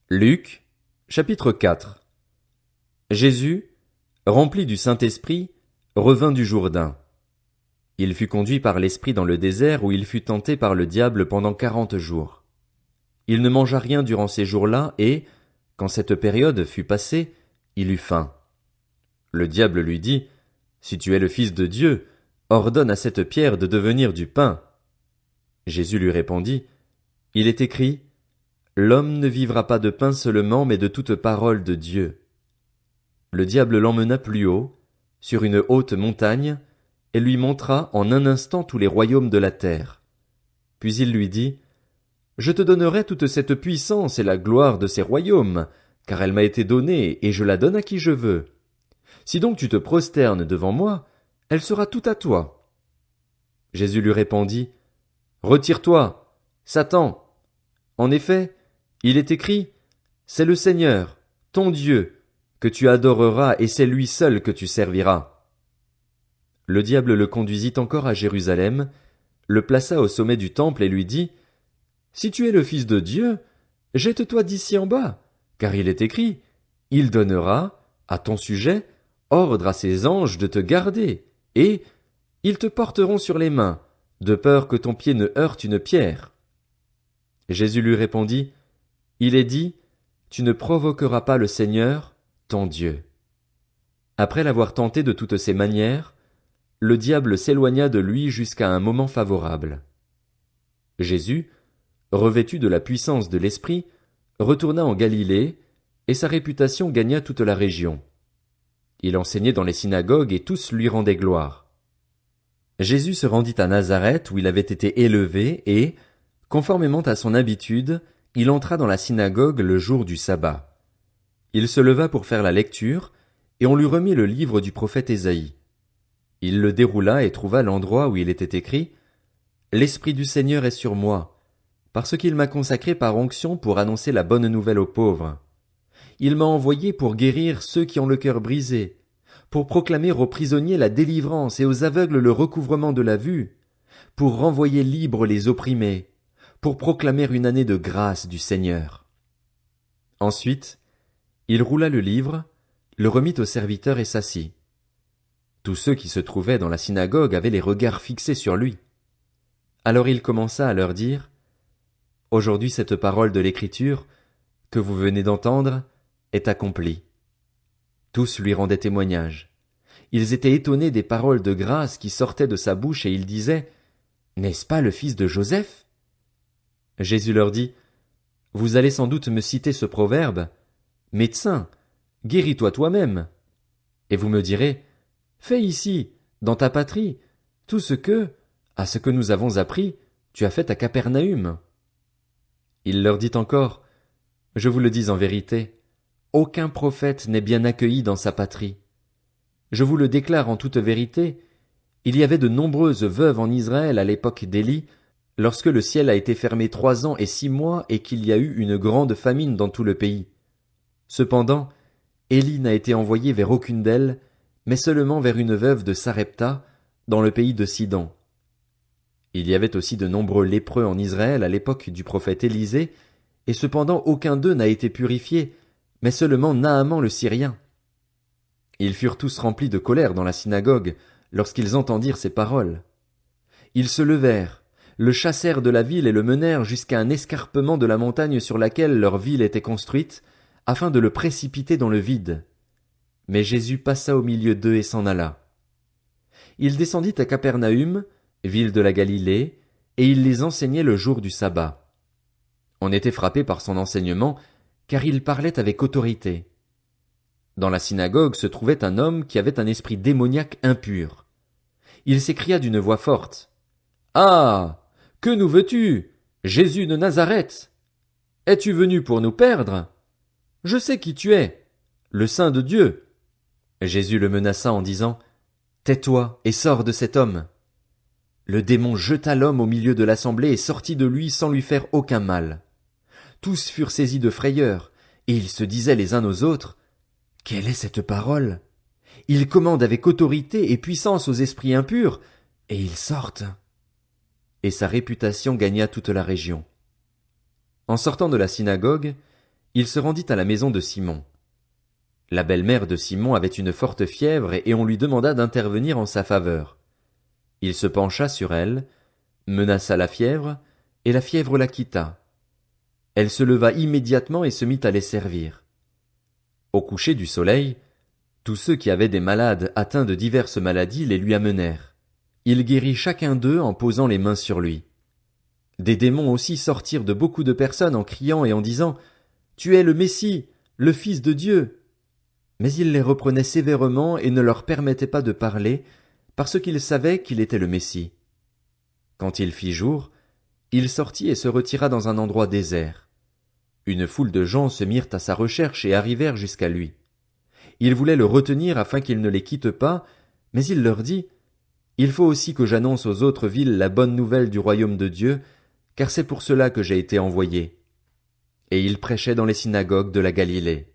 Luc, chapitre 4. Jésus, rempli du Saint-Esprit, revint du Jourdain. Il fut conduit par l'Esprit dans le désert où il fut tenté par le diable pendant 40 jours. Il ne mangea rien durant ces jours-là et, quand cette période fut passée, il eut faim. Le diable lui dit, « Si tu es le Fils de Dieu, ordonne à cette pierre de devenir du pain. » Jésus lui répondit, « Il est écrit, l'homme ne vivra pas de pain seulement, mais de toute parole de Dieu. » Le diable l'emmena plus haut, sur une haute montagne, et lui montra en un instant tous les royaumes de la terre. Puis il lui dit, « Je te donnerai toute cette puissance et la gloire de ces royaumes, car elle m'a été donnée, et je la donne à qui je veux. Si donc tu te prosternes devant moi, elle sera toute à toi. » Jésus lui répondit, « Retire-toi, Satan. En effet, il est écrit, c'est le Seigneur, ton Dieu, que tu adoreras et c'est lui seul que tu serviras. » Le diable le conduisit encore à Jérusalem, le plaça au sommet du temple et lui dit, « Si tu es le Fils de Dieu, jette-toi d'ici en bas, car il est écrit, il donnera, à ton sujet, ordre à ses anges de te garder, et ils te porteront sur les mains, de peur que ton pied ne heurte une pierre. » Jésus lui répondit, « Il est dit, tu ne provoqueras pas le Seigneur, ton Dieu. » Après l'avoir tenté de toutes ses manières, le diable s'éloigna de lui jusqu'à un moment favorable. Jésus, revêtu de la puissance de l'Esprit, retourna en Galilée, et sa réputation gagna toute la région. Il enseignait dans les synagogues et tous lui rendaient gloire. Jésus se rendit à Nazareth où il avait été élevé et, conformément à son habitude, il entra dans la synagogue le jour du sabbat. Il se leva pour faire la lecture, et on lui remit le livre du prophète Ésaïe. Il le déroula et trouva l'endroit où il était écrit « L'Esprit du Seigneur est sur moi, parce qu'il m'a consacré par onction pour annoncer la bonne nouvelle aux pauvres. Il m'a envoyé pour guérir ceux qui ont le cœur brisé, pour proclamer aux prisonniers la délivrance et aux aveugles le recouvrement de la vue, pour renvoyer libres les opprimés, pour proclamer une année de grâce du Seigneur. » Ensuite, il roula le livre, le remit au serviteur et s'assit. Tous ceux qui se trouvaient dans la synagogue avaient les regards fixés sur lui. Alors il commença à leur dire, « Aujourd'hui cette parole de l'Écriture, que vous venez d'entendre, est accomplie. » Tous lui rendaient témoignage. Ils étaient étonnés des paroles de grâce qui sortaient de sa bouche et ils disaient, « N'est-ce pas le fils de Joseph? » Jésus leur dit, « Vous allez sans doute me citer ce proverbe, « Médecin, guéris-toi toi-même. » Et vous me direz, « Fais ici, dans ta patrie, tout ce que, à ce que nous avons appris, tu as fait à Capernaüm. » Il leur dit encore, « Je vous le dis en vérité, aucun prophète n'est bien accueilli dans sa patrie. Je vous le déclare en toute vérité, il y avait de nombreuses veuves en Israël à l'époque d'Élie, lorsque le ciel a été fermé 3 ans et 6 mois et qu'il y a eu une grande famine dans tout le pays. Cependant, Élie n'a été envoyé vers aucune d'elles, mais seulement vers une veuve de Sarepta, dans le pays de Sidon. Il y avait aussi de nombreux lépreux en Israël à l'époque du prophète Élisée, et cependant aucun d'eux n'a été purifié, mais seulement Naaman le Syrien. Ils furent tous remplis de colère dans la synagogue, lorsqu'ils entendirent ces paroles. Ils se levèrent, le chassèrent de la ville et le menèrent jusqu'à un escarpement de la montagne sur laquelle leur ville était construite, afin de le précipiter dans le vide. Mais Jésus passa au milieu d'eux et s'en alla. Il descendit à Capernaüm, ville de la Galilée, et il les enseignait le jour du sabbat. On était frappé par son enseignement, car il parlait avec autorité. Dans la synagogue se trouvait un homme qui avait un esprit démoniaque impur. Il s'écria d'une voix forte, « Ah! Que nous veux-tu, Jésus de Nazareth? Es-tu venu pour nous perdre? Je sais qui tu es, le Saint de Dieu. » Jésus le menaça en disant, « Tais-toi et sors de cet homme. » Le démon jeta l'homme au milieu de l'assemblée et sortit de lui sans lui faire aucun mal. Tous furent saisis de frayeur, et ils se disaient les uns aux autres, « Quelle est cette parole? Il commande avec autorité et puissance aux esprits impurs, et ils sortent. » Et sa réputation gagna toute la région. En sortant de la synagogue, il se rendit à la maison de Simon. La belle-mère de Simon avait une forte fièvre et on lui demanda d'intervenir en sa faveur. Il se pencha sur elle, menaça la fièvre, et la fièvre la quitta. Elle se leva immédiatement et se mit à les servir. Au coucher du soleil, tous ceux qui avaient des malades atteints de diverses maladies les lui amenèrent. Il guérit chacun d'eux en posant les mains sur lui. Des démons aussi sortirent de beaucoup de personnes en criant et en disant « Tu es le Messie, le Fils de Dieu !» Mais il les reprenait sévèrement et ne leur permettait pas de parler, parce qu'ils savaient qu'il était le Messie. Quand il fit jour, il sortit et se retira dans un endroit désert. Une foule de gens se mirent à sa recherche et arrivèrent jusqu'à lui. Ils voulaient le retenir afin qu'il ne les quitte pas, mais il leur dit « Il faut aussi que j'annonce aux autres villes la bonne nouvelle du royaume de Dieu, car c'est pour cela que j'ai été envoyé. » Et il prêchait dans les synagogues de la Galilée.